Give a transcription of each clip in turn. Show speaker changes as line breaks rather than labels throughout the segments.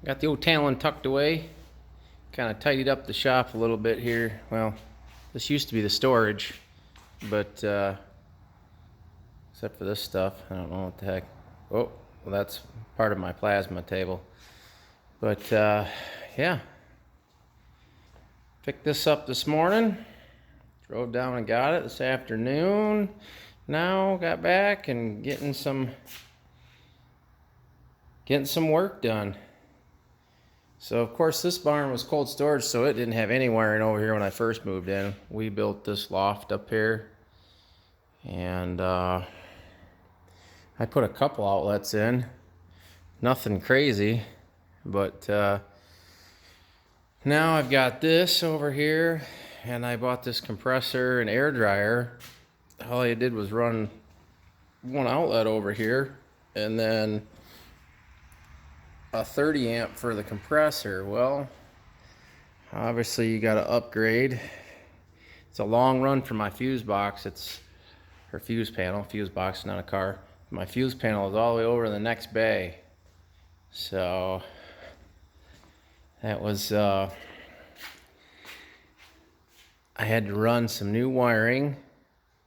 Got the old Talon tucked away. Kind of tidied up the shop a little bit here. Well, this used to be the storage, but except for this stuff, I don't know what the heck. Oh, well, that's part of my plasma table. But yeah, picked this up this morning. Drove down and got it this afternoon. Now got back and getting some work done. So of course this barn was cold storage, so it didn't have any wiring over here when I first moved in. We built this loft up here, and I put a couple outlets in. Nothing crazy, but now I've got this over here, and I bought this compressor and air dryer. All I did was run one outlet over here, and then a 30 amp for the compressor. Well, obviously you got to upgrade. It's a long run for my fuse box. It's her fuse panel. Fuse box, not a car. My fuse panel is all the way over in the next bay. So that was I had to run some new wiring.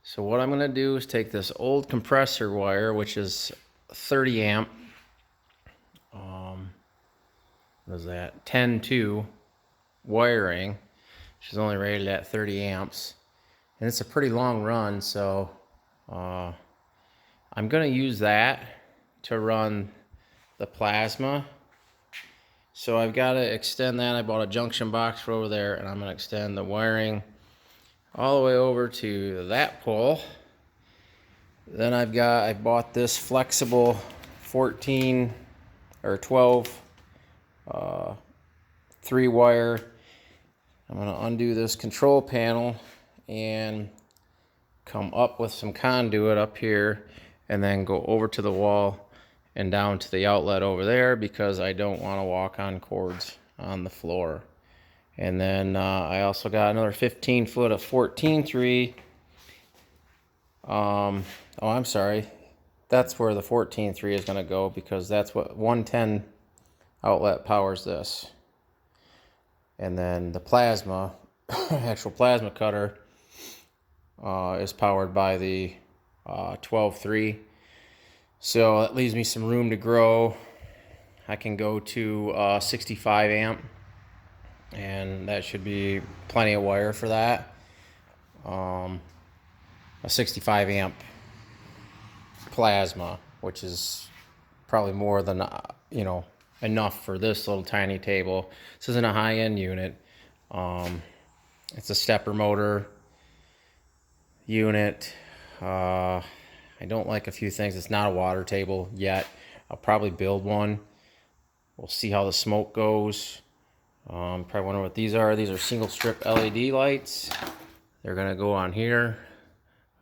So what I'm going to do is take this old compressor wire, which is 30 amp. What is that? 10-2 wiring. She's only rated at 30 amps. And it's a pretty long run, so I'm going to use that to run the plasma. So I've got to extend that. I bought a junction box for over there, and I'm going to extend the wiring all the way over to that pole. Then I bought this flexible 14 or 12 3-wire. I'm going to undo this control panel and come up with some conduit up here, and then go over to the wall and down to the outlet over there, because I don't want to walk on cords on the floor. And then I also got another 15 foot of 14-3. Oh, I'm sorry. That's where the 14-3 is going to go, because that's what 110 outlet powers this. And then the plasma, actual plasma cutter, is powered by the 12-3. So that leaves me some room to grow. I can go to 65 amp, and that should be plenty of wire for that. A 65 amp plasma, which is probably more than enough for this little tiny table. This isn't a high-end unit. It's a stepper motor unit. I don't like a few things. It's not a water table yet. I'll probably build one. We'll see how the smoke goes. Probably wonder what these are. These are single strip LED lights. They're gonna go on here,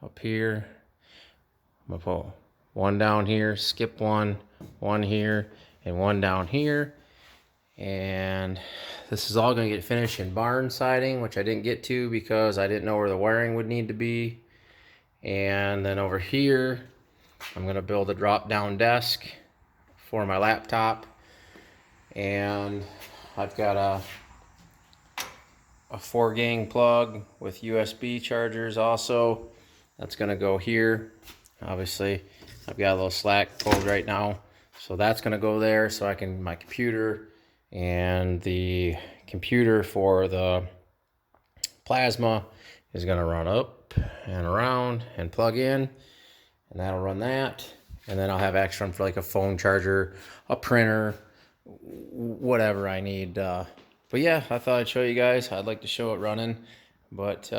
up here. I'm gonna put one down here, skip one here, and one down here. And this is all going to get finished in barn siding, which I didn't get to because I didn't know where the wiring would need to be. And then over here, I'm going to build a drop down desk for my laptop. And I've got a 4-gang plug with USB chargers also. That's going to go here. Obviously, I've got a little slack pulled right now, so that's going to go there, so I can, my computer and the computer for the plasma is going to run up and around and plug in, and that'll run that. And then I'll have extra for like a phone charger, a printer, whatever I need. But yeah, I thought I'd show you guys. I'd like to show it running, but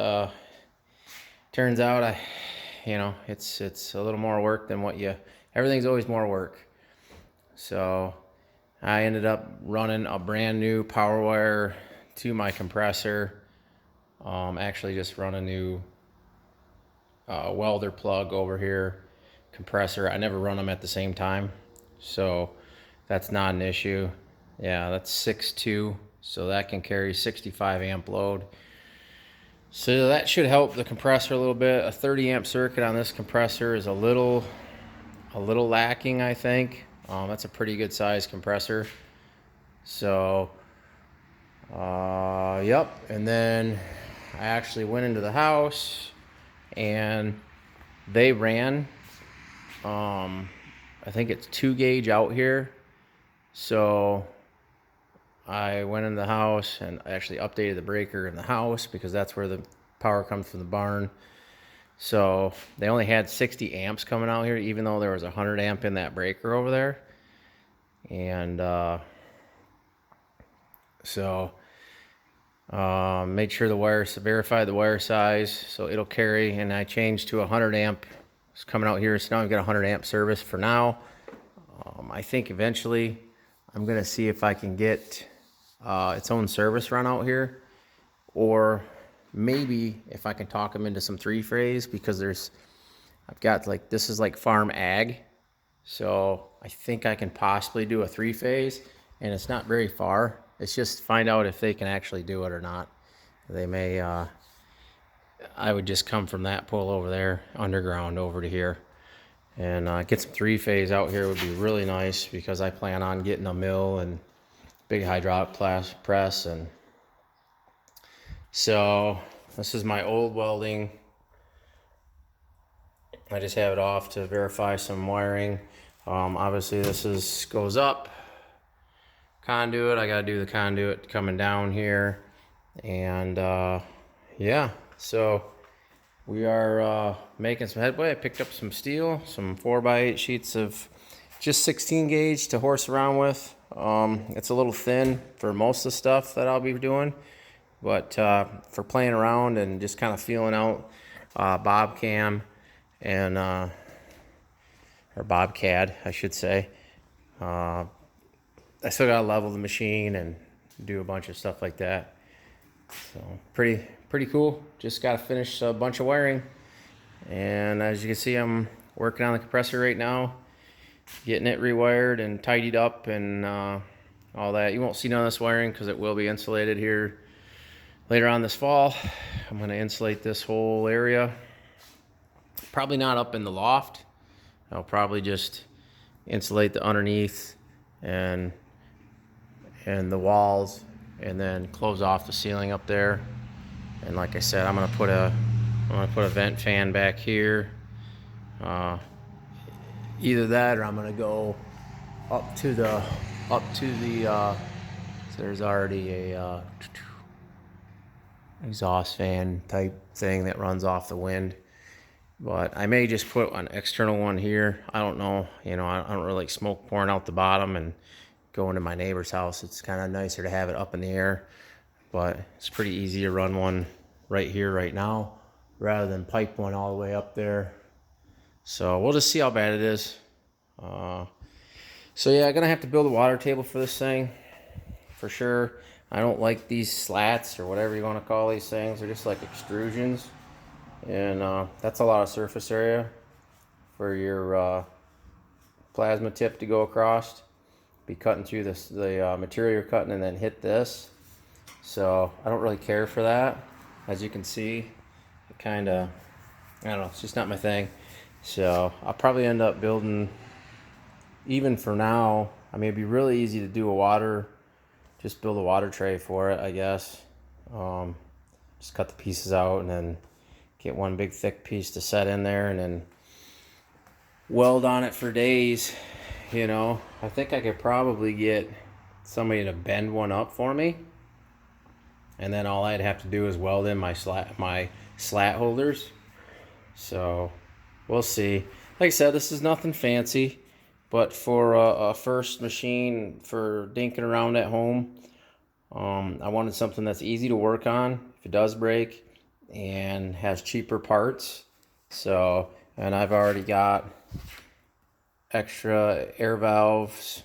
turns out it's a little more work than everything's always more work. So I ended up running a brand new power wire to my compressor. Actually just run a new welder plug over here, compressor. I never run them at the same time, so that's not an issue. Yeah, that's 6.2, so that can carry 65 amp load. So that should help the compressor a little bit. A 30 amp circuit on this compressor is a little lacking, I think. That's a pretty good size compressor. So, yep. And then I actually went into the house and they ran, I think it's 2 gauge out here. So I went in the house and I actually updated the breaker in the house because that's where the power comes from the barn. So they only had 60 amps coming out here, even though there was 100 amp in that breaker over there. And so made sure the wires, verify the wire size so it'll carry. And I changed to 100 amp. It's coming out here, so now I've got 100 amp service for now. I think eventually I'm gonna see if I can get its own service run out here, or maybe if I can talk them into some 3-phase, because I've got like, this is like farm ag, so I think I can possibly do a 3-phase, and it's not very far. It's just find out if they can actually do it or not. They may, I would just come from that pole over there underground over to here, and get some 3-phase out here would be really nice, because I plan on getting a mill and big hydraulic press. And so this is my old welding. I just have it off to verify some wiring. Obviously this goes up conduit. I gotta do the conduit coming down here. And yeah, so we are making some headway. I picked up some steel, some 4x8 sheets of just 16 gauge to horse around with. It's a little thin for most of the stuff that I'll be doing, but for playing around and just kind of feeling out Bobcam and or Bobcad, I should say. I still gotta level the machine and do a bunch of stuff like that. So pretty cool. Just gotta finish a bunch of wiring, and as you can see, I'm working on the compressor right now, getting it rewired and tidied up and all that. You won't see none of this wiring because it will be insulated here later on this fall. I'm going to insulate this whole area. Probably not up in the loft. I'll probably just insulate the underneath and the walls, and then close off the ceiling up there. And like I said, I'm going to put a vent fan back here. Either that, or I'm gonna go up to the so there's already a exhaust fan type thing that runs off the wind, but I may just put an external one here. I don't know, you know, I don't really like smoke pouring out the bottom and going to my neighbor's house. It's kind of nicer to have it up in the air, but it's pretty easy to run one right here right now rather than pipe one all the way up there. So we'll just see how bad it is. So yeah, I'm gonna have to build a water table for this thing for sure. I don't like these slats or whatever you want to call these things. They're just like extrusions, and that's a lot of surface area for your plasma tip to go across. Be cutting through the material you're cutting and then hit this. So I don't really care for that. As you can see, it kind of, I don't know, it's just not my thing. So I'll probably end up building, even for now, I mean, it'd be really easy to do just build a water tray for it, I guess. Just cut the pieces out and then get one big thick piece to set in there and then weld on it for days, you know. I think I could probably get somebody to bend one up for me, and then all I'd have to do is weld in my slat holders. So we'll see. Like I said, this is nothing fancy, but for a first machine for dinking around at home, I wanted something that's easy to work on if it does break and has cheaper parts. So, and I've already got extra air valves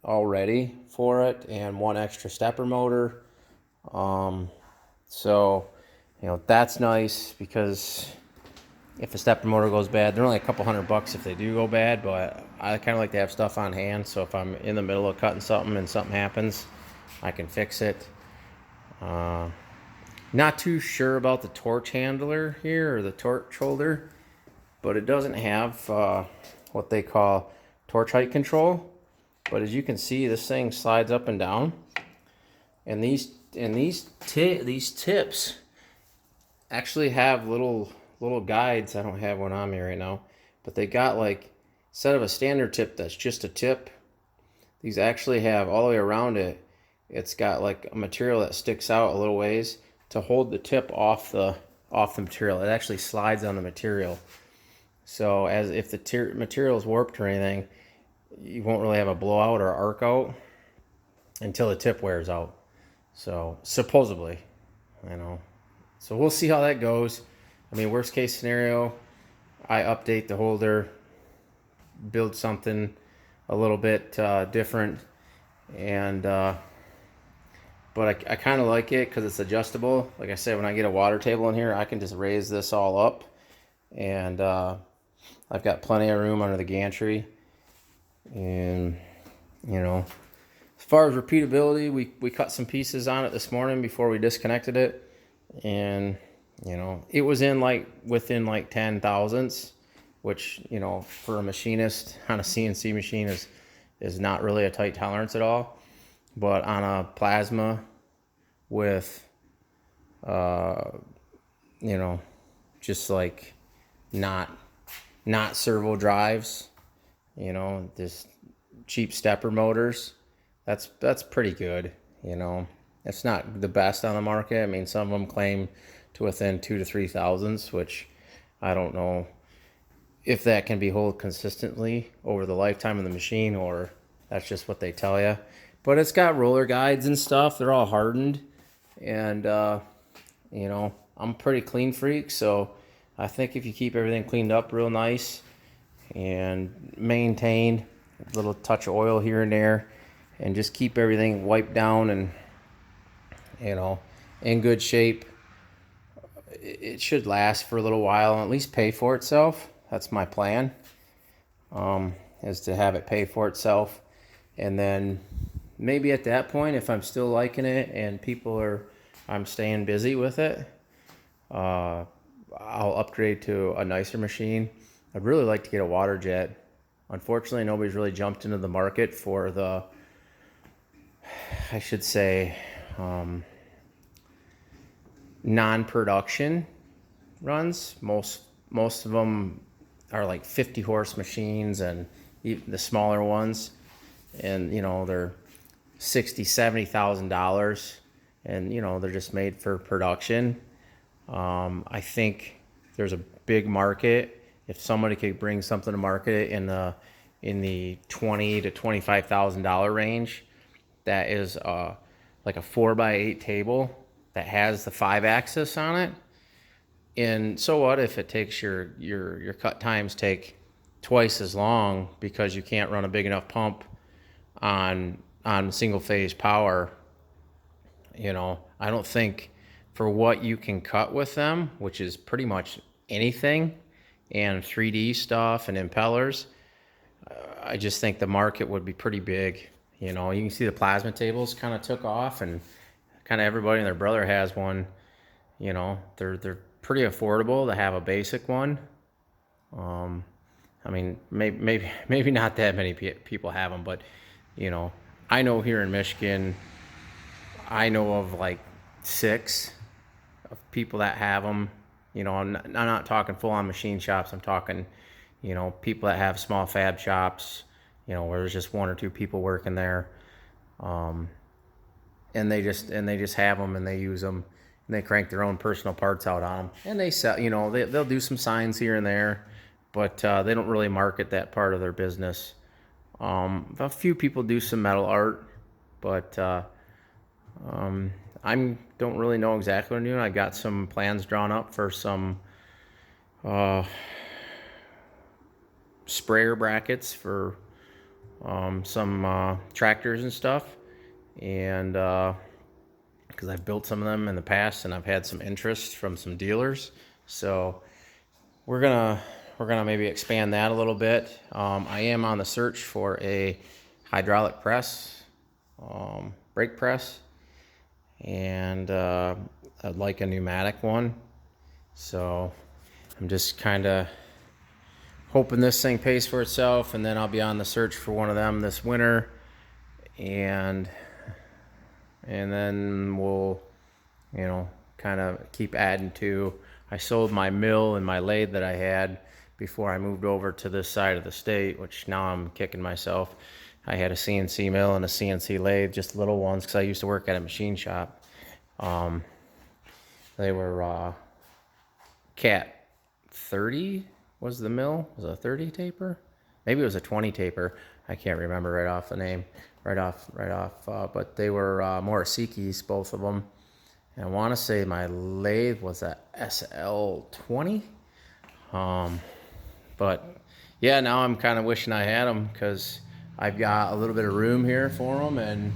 already for it and one extra stepper motor. So, you know, that's nice, because if the stepper motor goes bad, they're only a couple $100 if they do go bad, but I kind of like to have stuff on hand, so if I'm in the middle of cutting something and something happens, I can fix it. Not too sure about the torch handler here, or the torch holder, but it doesn't have what they call torch height control. But as you can see, this thing slides up and down. And these tips actually have little guides. I don't have one on me right now, but they got like, instead of a standard tip that's just a tip, these actually have all the way around it. It's got like a material that sticks out a little ways to hold the tip off the material. It actually slides on the material. So as if the material is warped or anything, you won't really have a blowout or arc out until the tip wears out. So supposedly, so we'll see how that goes. I mean, worst case scenario, I update the holder, build something a little bit different, and but I kind of like it because it's adjustable. Like I said, when I get a water table in here, I can just raise this all up, and I've got plenty of room under the gantry. And as far as repeatability, we cut some pieces on it this morning before we disconnected it, and it was within like 10 thousandths, which for a machinist on a CNC machine is not really a tight tolerance at all. But on a plasma with just like not servo drives, just cheap stepper motors, that's pretty good. It's not the best on the market. I mean, some of them claim to within 2 to 3 thousandths, which I don't know if that can be held consistently over the lifetime of the machine, or that's just what they tell you. But it's got roller guides and stuff. They're all hardened, and I'm a pretty clean freak, so I think if you keep everything cleaned up real nice and maintained, a little touch of oil here and there, and just keep everything wiped down and in good shape, it should last for a little while and at least pay for itself. That's my plan, is to have it pay for itself. And then maybe at that point, if I'm still liking it and I'm staying busy with it, I'll upgrade to a nicer machine. I'd really like to get a water jet. Unfortunately, nobody's really jumped into the market for the, I should say, non-production runs. Most of them are like 50 horse machines, and even the smaller ones, and they're $60,000-$70,000, and they're just made for production. I think there's a big market if somebody could bring something to market in the $20,000 to $25,000 range. That is like a 4x8 table that has the 5-axis on it. And so what if it takes your cut times take twice as long because you can't run a big enough pump on single phase power? I don't think, for what you can cut with them, which is pretty much anything, and 3D stuff and impellers, I just think the market would be pretty big. You can see the plasma tables kind of took off, and kind of everybody and their brother has one. They're pretty affordable to have a basic one. I mean, maybe not that many people have them, but I know here in Michigan, I know of like 6 of people that have them. I'm not talking full-on machine shops. I'm talking, people that have small fab shops, where there's just 1 or 2 people working there, and they just have them and they use them, and they crank their own personal parts out on them, and they sell. They'll do some signs here and there, but they don't really market that part of their business. A few people do some metal art, but I don't really know exactly what I'm doing. I got some plans drawn up for some sprayer brackets for some tractors and stuff, and because I've built some of them in the past and I've had some interest from some dealers, so we're gonna maybe expand that a little bit. I am on the search for a hydraulic press, brake press, and I'd like a pneumatic one. So I'm just kind of hoping this thing pays for itself, and then I'll be on the search for one of them this winter, and and then we'll, you know, kind of keep adding to. I sold my mill and my lathe that I had before I moved over to this side of the state, which now I'm kicking myself. I had a CNC mill and a CNC lathe, just little ones, because I used to work at a machine shop. They were Cat 30 was the mill. Was it a 30 taper? Maybe it was a 20 taper. I can't remember right off the name, right off. But they were Morisikis, both of them. And I want to say my lathe was a SL20. But yeah, now I'm kind of wishing I had them, because I've got a little bit of room here for them, and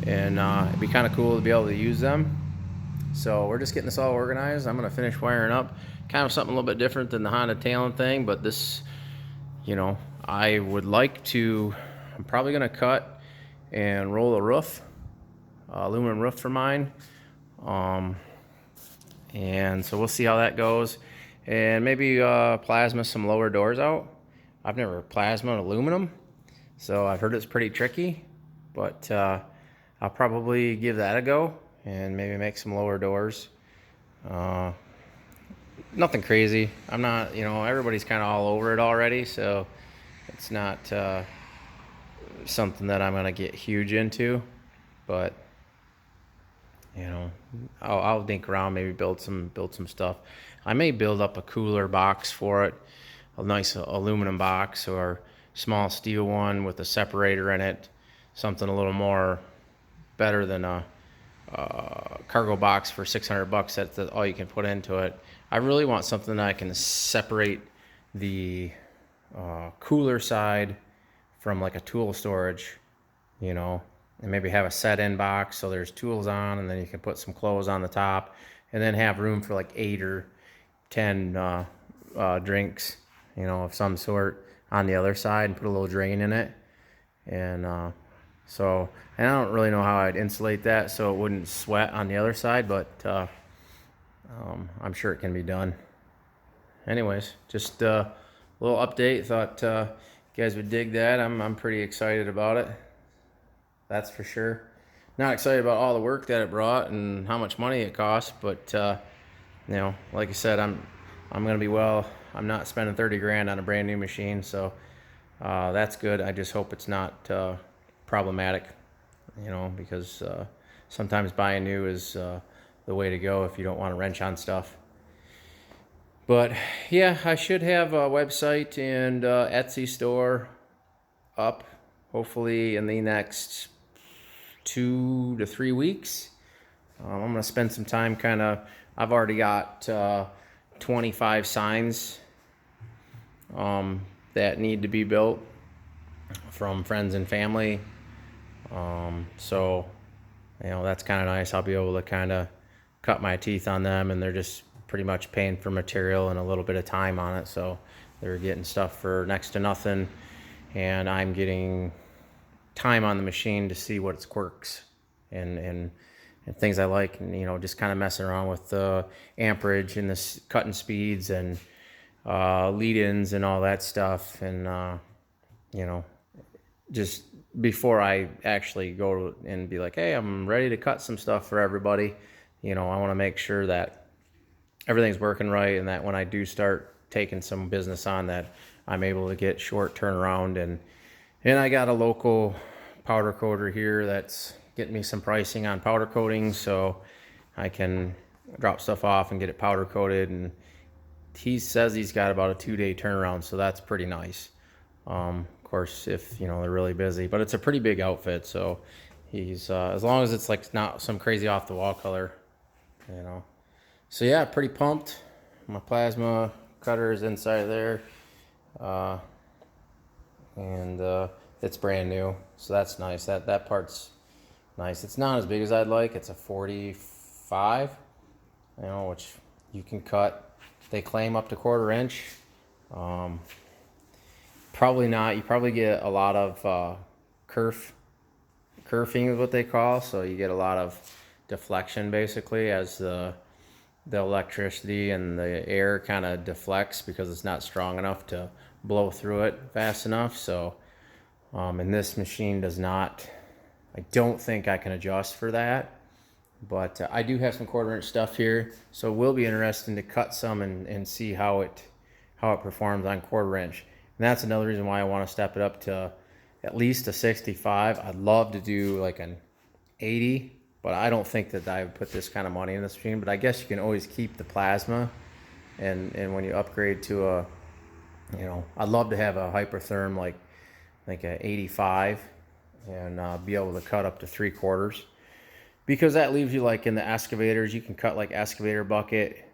it'd be kind of cool to be able to use them. So we're just getting this all organized. I'm gonna finish wiring up. Kind of something a little bit different than the Honda Talon thing, but this, you know, I would like to, I'm probably gonna cut and roll a roof, aluminum roof for mine. And so we'll see how that goes. And maybe plasma some lower doors out. I've never plasma aluminum, so I've heard it's pretty tricky, but I'll probably give that a go and maybe make some lower doors. Nothing crazy. I'm not, you know, everybody's kind of all over it already, so it's not something that I'm gonna get huge into, but you know, I'll dink around, maybe build some stuff. I may build up a cooler box for it, a nice aluminum box or small steel one with a separator in it, something a little more better than a cargo box for 600 bucks. That's all you can put into it. I really want something that I can separate the cooler side from like a tool storage, you know, and maybe have a set-in box so there's tools on, and then you can put some clothes on the top, and then have room for like 8 or 10 drinks, you know, of some sort on the other side, and put a little drain in it. And so, and I don't really know how I'd insulate that so it wouldn't sweat on the other side, but I'm sure it can be done. Anyways, just a little update. Thought you guys would dig that. I'm pretty excited about it. That's for sure. Not excited about all the work that it brought and how much money it cost, but you know, like I said, I'm gonna be well. I'm not spending 30 grand on a brand new machine, so that's good. I just hope it's not problematic, you know, because sometimes buying new is the way to go if you don't want to wrench on stuff. But yeah, I should have a website and Etsy store up hopefully in the next 2 to 3 weeks. I'm gonna spend some time I've already got 25 signs that need to be built from friends and family. So, you know, that's kind of nice. I'll be able to kind of cut my teeth on them, and they're just pretty much paying for material and a little bit of time on it. So they're getting stuff for next to nothing, and I'm getting time on the machine to see what its quirks and things I like, and you know, just kind of messing around with the amperage and the cutting speeds and lead-ins and all that stuff. And you know, just before I actually go and be like, hey, I'm ready to cut some stuff for everybody, you know, I want to make sure that everything's working right, and that when I do start taking some business on, that I'm able to get short turnaround. And I got a local powder coater here that's getting me some pricing on powder coating, so I can drop stuff off and get it powder coated. And he says he's got about a 2-day turnaround, so that's pretty nice. Of course, if you know they're really busy, but it's a pretty big outfit, so he's as long as it's like not some crazy off the wall color, you know. So yeah, pretty pumped. My plasma cutter is inside there, and it's brand new, so that's nice. That part's nice. It's not as big as I'd like. It's a 45, you know, which you can cut. They claim up to 1/4 inch. Probably not. You probably get a lot of kerfing is what they call. So you get a lot of deflection basically as the electricity and the air kind of deflects, because it's not strong enough to blow through it fast enough. So and this machine does not I don't think I can adjust for that. But I do have some 1/4 inch stuff here, so it will be interesting to cut some and see how it performs on 1/4 inch. And that's another reason why I want to step it up to at least a 65. I'd love to do like an 80, but I don't think that I would put this kind of money in this machine. But I guess you can always keep the plasma, and when you upgrade to a, you know, I'd love to have a Hypertherm like a 85 and be able to cut up to 3/4. Because that leaves you like in the excavators, you can cut like excavator bucket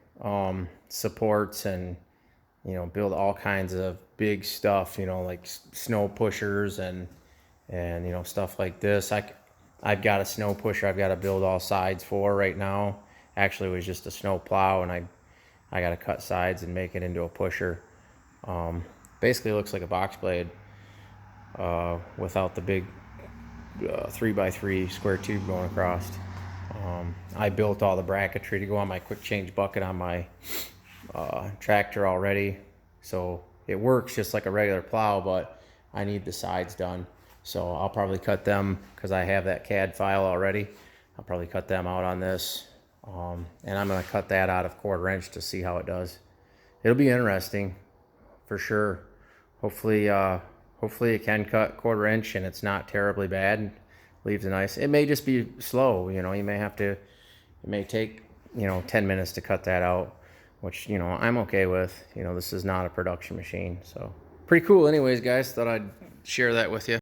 supports and, you know, build all kinds of big stuff, you know, like snow pushers and you know, stuff like this. I've got a snow pusher I've got to build all sides for right now. Actually, it was just a snow plow, and I got to cut sides and make it into a pusher. Basically, it looks like a box blade without the big 3x3 square tube going across. I built all the bracketry to go on my quick change bucket on my tractor already, so it works just like a regular plow, but I need the sides done. So I'll probably cut them because I have that CAD file already. I'll probably cut them out on this, and I'm going to cut that out of 1/4 inch to see how it does. It'll be interesting for sure. Hopefully it can cut 1/4 inch and it's not terribly bad. Leaves a nice. It may just be slow, you know. You may have to. It may take, you know, 10 minutes to cut that out, which, you know, I'm okay with. You know, this is not a production machine, so pretty cool. Anyways, guys, thought I'd share that with you.